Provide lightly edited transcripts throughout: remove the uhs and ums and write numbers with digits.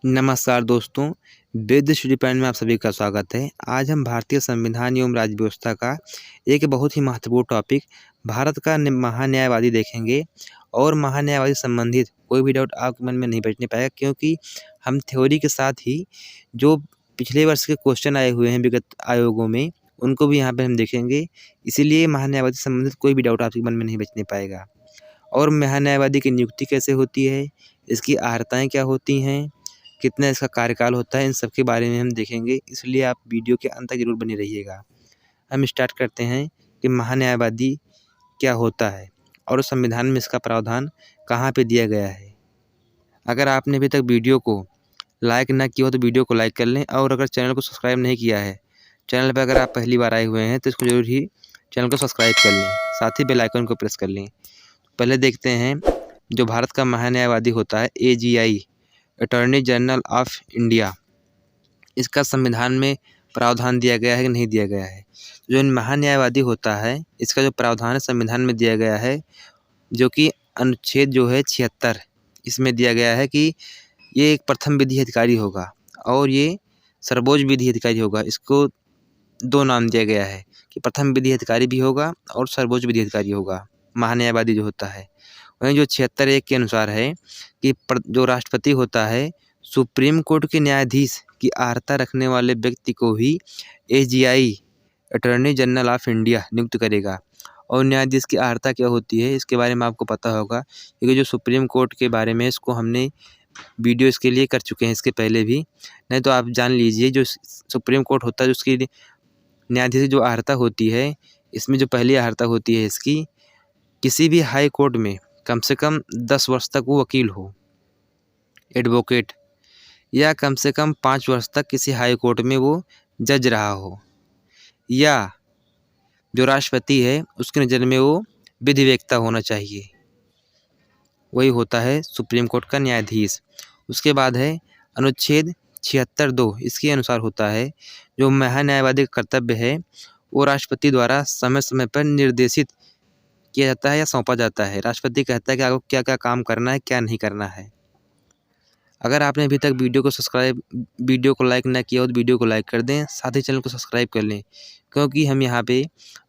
नमस्कार दोस्तों, वेद study point में आप सभी का स्वागत है। आज हम भारतीय संविधान एवं राज्य व्यवस्था का एक बहुत ही महत्वपूर्ण टॉपिक भारत का महान्यायवादी देखेंगे। और महान्यायवादी संबंधित कोई भी डाउट आपके मन में नहीं बचने पाएगा, क्योंकि हम थ्योरी के साथ ही जो पिछले वर्ष के क्वेश्चन आए हुए हैं विगत आयोगों में, उनको भी यहाँ पर हम देखेंगे। इसीलिए महान्यायवादी संबंधित कोई भी डाउट आपके मन में नहीं बचने पाएगा। और महान्यायवादी की नियुक्ति कैसे होती है, इसकी अर्हताएँ क्या होती हैं, कितना इसका कार्यकाल होता है, इन सब के बारे में हम देखेंगे। इसलिए आप वीडियो के अंत तक जरूर बने रहिएगा। हम स्टार्ट करते हैं कि महान्यायवादी क्या होता है और संविधान में इसका प्रावधान कहाँ पे दिया गया है। अगर आपने अभी तक वीडियो को लाइक ना किया हो तो वीडियो को लाइक कर लें, और अगर चैनल को सब्सक्राइब नहीं किया है, चैनल पर अगर आप पहली बार आए हुए हैं तो इसको जरूर ही चैनल को सब्सक्राइब कर लें, साथ ही बेल आइकन को प्रेस कर लें। पहले देखते हैं जो भारत का महान्यायवादी होता है, AGI, attorney general of India, इसका संविधान में प्रावधान दिया गया है कि नहीं दिया गया है। जो महान्यायवादी होता है, इसका जो प्रावधान है संविधान में दिया गया है, जो कि अनुच्छेद जो है 76, इसमें दिया गया है कि ये एक प्रथम विधि अधिकारी होगा और ये सर्वोच्च विधि अधिकारी होगा। इसको दो नाम दिया गया है कि प्रथम विधि अधिकारी भी होगा और सर्वोच्च विधि अधिकारी होगा महान्यायवादी जो होता है। वहीं जो 76(1) के अनुसार है कि जो राष्ट्रपति होता है, सुप्रीम कोर्ट के न्यायाधीश की अर्हता रखने वाले व्यक्ति को ही AGI, attorney general of India, नियुक्त करेगा। और न्यायाधीश की अर्हता क्या होती है, इसके बारे में आपको पता होगा, क्योंकि जो सुप्रीम कोर्ट के बारे में इसको हमने वीडियो इसके लिए कर चुके हैं इसके पहले भी। नहीं तो आप जान लीजिए, जो सुप्रीम कोर्ट होता है उसकी न्यायाधीश की जो अर्हता होती है, इसमें जो पहली अर्हता होती है इसकी, किसी भी हाई कोर्ट में कम से कम 10 वर्ष तक वो वकील हो, एडवोकेट, या कम से कम 5 वर्ष तक किसी हाई कोर्ट में वो जज रहा हो, या जो राष्ट्रपति है उसकी नज़र में वो विधिवेत्ता होना चाहिए। वही होता है सुप्रीम कोर्ट का न्यायाधीश। उसके बाद है अनुच्छेद 76(2), इसके अनुसार होता है जो महान्यायवादी का कर्तव्य है वो राष्ट्रपति द्वारा समय समय पर निर्देशित किया जाता है या सौंपा जाता है। राष्ट्रपति कहता है कि आपको क्या क्या काम करना है, क्या नहीं करना है। अगर आपने अभी तक वीडियो को लाइक ना किया हो तो वीडियो को लाइक कर दें, साथ ही चैनल को सब्सक्राइब कर लें, क्योंकि हम यहाँ पे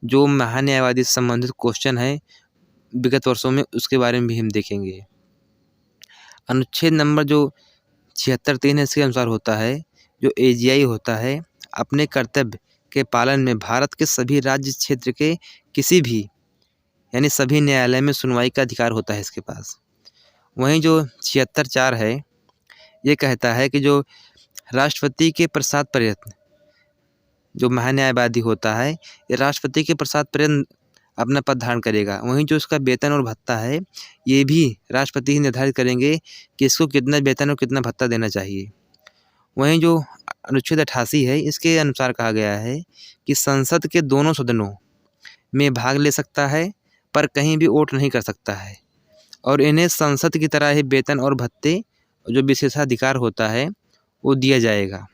जो महान्यायवादी से संबंधित क्वेश्चन है विगत वर्षों में, उसके बारे में भी हम देखेंगे। अनुच्छेद नंबर जो 76(3) है, इसके अनुसार होता है जो AGI होता है, अपने कर्तव्य के पालन में भारत के सभी राज्य क्षेत्र के किसी भी यानी सभी न्यायालय में सुनवाई का अधिकार होता है इसके पास। वहीं जो 76(4) है, ये कहता है कि जो राष्ट्रपति के प्रसाद पर्यंत जो महान्यायवादी होता है, ये राष्ट्रपति के प्रसाद पर्यंत अपना पद धारण करेगा। वहीं जो इसका वेतन और भत्ता है, ये भी राष्ट्रपति ही निर्धारित करेंगे कि इसको कितना वेतन और कितना भत्ता देना चाहिए। वहीं जो अनुच्छेद 88 है, इसके अनुसार कहा गया है कि संसद के दोनों सदनों में भाग ले सकता है, पर कहीं भी वोट नहीं कर सकता है, और इन्हें संसद की तरह ही वेतन और भत्ते जो विशेषाधिकार होता है वो दिया जाएगा।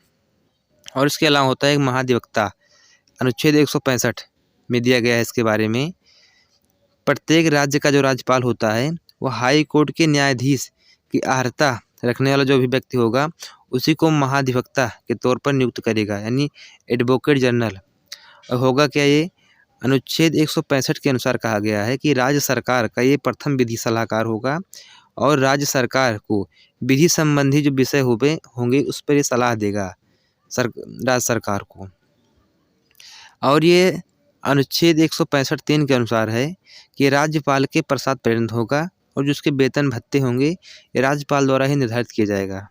और इसके अलावा होता है एक महाधिवक्ता, अनुच्छेद 165 में दिया गया है इसके बारे में। प्रत्येक राज्य का जो राज्यपाल होता है वो हाई कोर्ट के न्यायाधीश की अर्हता रखने वाला जो भी व्यक्ति होगा उसी को महाधिवक्ता के तौर पर नियुक्त करेगा, यानी एडवोकेट जनरल। और होगा क्या ये, अनुच्छेद 165 के अनुसार कहा गया है कि राज्य सरकार का ये प्रथम विधि सलाहकार होगा, और राज्य सरकार को विधि संबंधी जो विषय होंगे उस पर ये सलाह देगा राज्य सरकार को। और ये अनुच्छेद 165(3) के अनुसार है कि राज्यपाल के प्रसाद पर्यंत होगा, और जो उसके वेतन भत्ते होंगे ये राज्यपाल द्वारा ही निर्धारित किया जाएगा।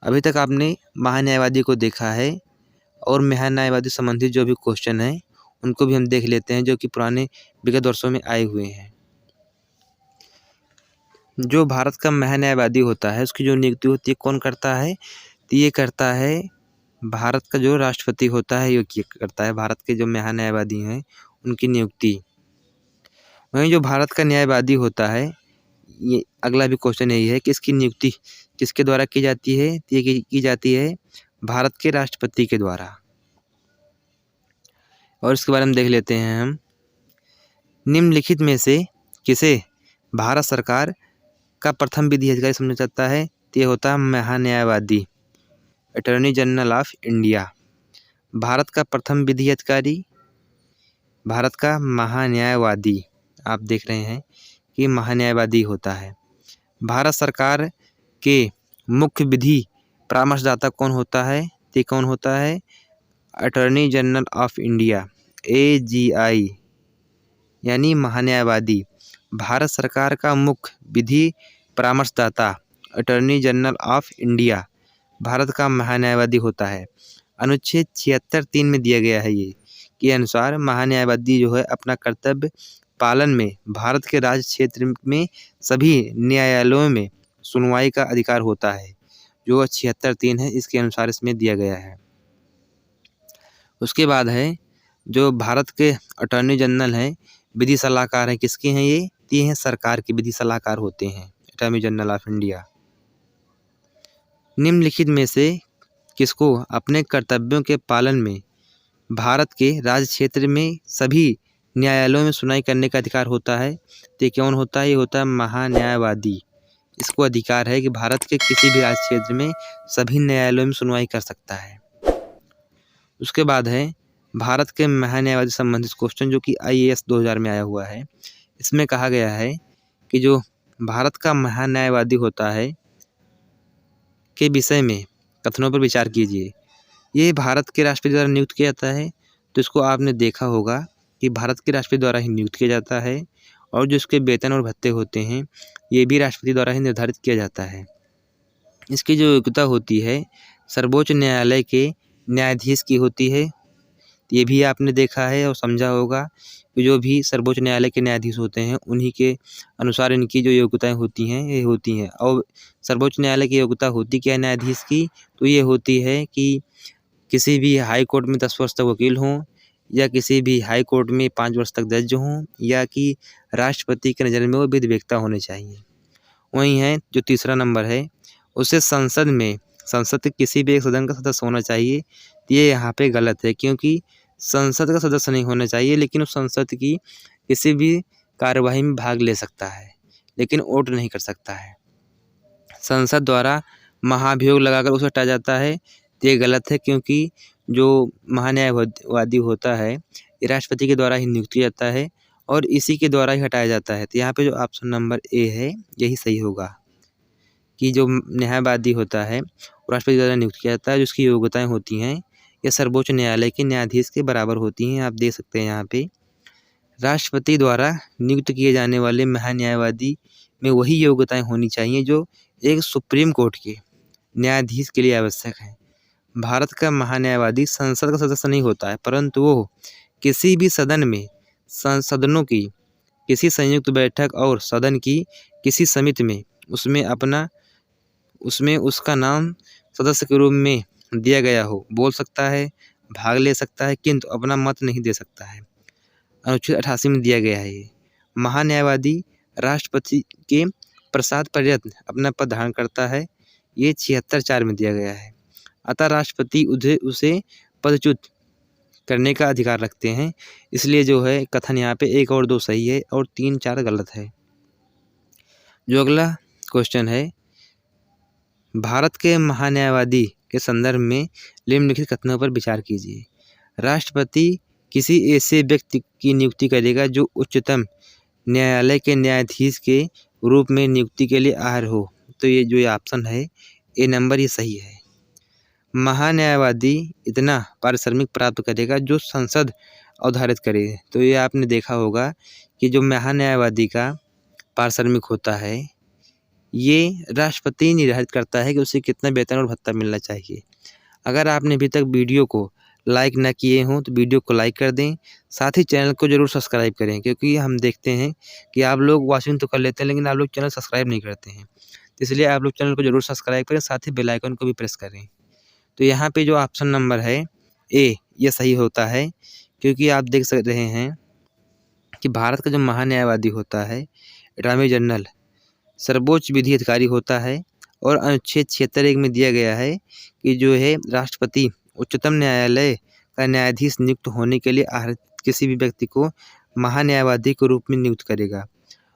अभी तक आपने महान्यायवादी को देखा है, और महान्यायवादी संबंधित जो भी क्वेश्चन है उनको भी हम देख लेते हैं, जो कि पुराने विगत वर्षों में आए हुए हैं। जो भारत का महान्यायवादी होता है उसकी जो नियुक्ति होती है कौन करता है, तो ये करता है भारत का जो राष्ट्रपति होता है, ये करता है भारत के जो महान्यायवादी हैं उनकी नियुक्ति। वहीं जो भारत का न्यायवादी होता है, ये अगला भी क्वेश्चन यही है कि इसकी नियुक्ति किसके द्वारा की जाती है, तो ये की जाती है भारत के राष्ट्रपति के द्वारा। और इसके बारे में देख लेते हैं हम। निम्नलिखित में से किसे भारत सरकार का प्रथम विधि अधिकारी समझा जाता है, तो ये होता है महान्यायवादी, attorney general of India. Bharat का प्रथम विधि अधिकारी, भारत का महान्यायवादी। आप देख रहे हैं कि महान्यायवादी होता है। भारत सरकार के मुख्य विधि परामर्शदाता कौन होता है? तो कौन होता है? Attorney general of India, AGI, यानी महान्यायवादी। भारत सरकार का मुख्य विधि परामर्शदाता attorney general of India Bharat का महान्यायवादी होता है। अनुच्छेद 76(3) में दिया गया है ये के अनुसार महान्यायवादी जो है अपना कर्तव्य पालन में भारत के राज्य क्षेत्र में सभी न्यायालयों में सुनवाई का अधिकार होता है, जो 76(3) है, इसके अनुसार इसमें दिया गया है। उसके बाद है जो भारत के अटॉर्नी जनरल हैं, विधि सलाहकार हैं, किसके हैं ये हैं सरकार के विधि सलाहकार होते हैं, अटॉर्नी जनरल ऑफ इंडिया। निम्नलिखित में से किसको अपने कर्तव्यों के पालन में भारत के राज्य क्षेत्र में सभी न्यायालयों में सुनवाई करने का अधिकार होता है? तो ये कौन होता है? ये होता है महान्यायवादी। इसको अधिकार है कि भारत के किसी भी राज्य क्षेत्र में सभी न्यायालयों में सुनवाई कर सकता है। उसके बाद है भारत के महान्यायवादी संबंधित क्वेश्चन, जो कि IAS 2000 में आया हुआ है। इसमें कहा गया है कि जो भारत का महान्यायवादी होता है के विषय में कथनों पर विचार कीजिए। ये भारत के राष्ट्रपति द्वारा नियुक्त किया जाता है, तो इसको आपने देखा होगा कि भारत के राष्ट्रपति द्वारा ही नियुक्त किया जाता है, और जो इसके वेतन और भत्ते होते हैं ये भी राष्ट्रपति द्वारा ही निर्धारित किया जाता है। इसकी जो योग्यता होती है सर्वोच्च न्यायालय के न्यायाधीश की होती है। ये भी आपने देखा है और समझा होगा कि जो भी सर्वोच्च न्यायालय के न्यायाधीश होते हैं उन्हीं के अनुसार इनकी जो योग्यताएं होती हैं ये होती हैं। और सर्वोच्च न्यायालय की योग्यता होती क्या है न्यायाधीश की? तो ये होती है कि किसी भी हाई कोर्ट में 10 वर्ष तक वकील हों, या किसी भी हाई कोर्ट में 5 वर्ष तक जज हों, या कि राष्ट्रपति के नज़र में वो विधिवेत्ता होने चाहिए। वहीं है जो तीसरा नंबर है, उसे संसद के किसी भी एक सदन का सदस्य होना चाहिए। ये यहाँ पे गलत है, क्योंकि संसद का सदस्य नहीं होना चाहिए, लेकिन उस संसद की किसी भी कार्यवाही में भाग ले सकता है, लेकिन वोट नहीं कर सकता है। संसद द्वारा महाभियोग लगाकर उसे हटाया जाता है, तो ये गलत है, क्योंकि जो महान्यायवादी होता है ये राष्ट्रपति के द्वारा ही नियुक्त किया जाता है और इसी के द्वारा ही हटाया जाता है। तो यहाँ पे जो ऑप्शन नंबर A है यही सही होगा कि जो न्यायवादी होता है वो राष्ट्रपति द्वारा नियुक्त किया जाता है, जिसकी योग्यताएं होती हैं ये सर्वोच्च न्यायालय के न्यायाधीश के बराबर होती हैं। आप देख सकते हैं यहाँ पे राष्ट्रपति द्वारा नियुक्त किए जाने वाले महान्यायवादी में वही योग्यताएं होनी चाहिए जो एक सुप्रीम कोर्ट के न्यायाधीश के लिए आवश्यक है। भारत का महान्यायवादी संसद का सदस्य नहीं होता है, परंतु वो किसी भी सदन में सदनों की किसी संयुक्त बैठक और सदन की किसी समिति में उसमें उसका नाम सदस्य के रूप में दिया गया हो बोल सकता है, भाग ले सकता है, किंतु अपना मत नहीं दे सकता है। अनुच्छेद 88 में दिया गया है ये। महान्यायवादी राष्ट्रपति के प्रसाद पर्यंत अपना पद धारण करता है, ये 76(4) में दिया गया है। अतः राष्ट्रपति उसे पदच्युत करने का अधिकार रखते हैं। इसलिए जो है कथन यहाँ पे 1 और 2 सही है और 3, 4 गलत है। जो अगला क्वेश्चन है, भारत के महान्यायवादी के संदर्भ में निम्नलिखित कथनों पर विचार कीजिए। राष्ट्रपति किसी ऐसे व्यक्ति की नियुक्ति करेगा जो उच्चतम न्यायालय के न्यायाधीश के रूप में नियुक्ति के लिए अर्ह हो। तो ये जो ऑप्शन है A नंबर ये सही है। महान्यायवादी इतना पारिश्रमिक प्राप्त करेगा जो संसद अवधारित करे। तो ये आपने देखा होगा कि जो महान्यायवादी का पारिश्रमिक होता है ये राष्ट्रपति निर्धारित करता है कि उसे कितना वेतन और भत्ता मिलना चाहिए। अगर आपने अभी तक वीडियो को लाइक ना किए हों तो वीडियो को लाइक कर दें, साथ ही चैनल को जरूर सब्सक्राइब करें, क्योंकि हम देखते हैं कि आप लोग वॉचिंग तो कर लेते हैं लेकिन आप लोग चैनल सब्सक्राइब नहीं करते हैं। इसलिए आप लोग चैनल को जरूर सब्सक्राइब करें, साथ ही बेल आइकन को भी प्रेस करें। तो यहाँ पे जो ऑप्शन नंबर है A ये सही होता है, क्योंकि आप देख रहे हैं कि भारत का जो महान्यायवादी होता है अटॉर्नी जनरल सर्वोच्च विधि अधिकारी होता है, और अनुच्छेद 76(1) में दिया गया है कि जो है राष्ट्रपति उच्चतम न्यायालय का न्यायाधीश नियुक्त होने के लिए आहरित किसी भी व्यक्ति को महान्यायवादी के रूप में नियुक्त करेगा।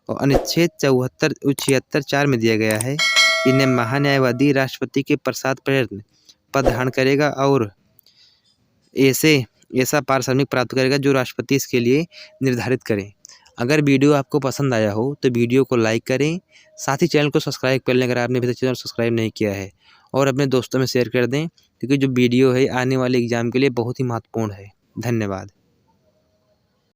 और अनुच्छेद 76(4) में दिया गया है इन्हें महान्यायवादी राष्ट्रपति के प्रसाद पद धारण करेगा और ऐसा पारिश्रमिक प्राप्त करेगा जो राष्ट्रपति इसके लिए निर्धारित करें। अगर वीडियो आपको पसंद आया हो तो वीडियो को लाइक करें, साथ ही चैनल को सब्सक्राइब कर लें अगर आपने अभी तक चैनल सब्सक्राइब नहीं किया है, और अपने दोस्तों में शेयर कर दें, क्योंकि जो वीडियो है आने वाले एग्जाम के लिए बहुत ही महत्वपूर्ण है। धन्यवाद।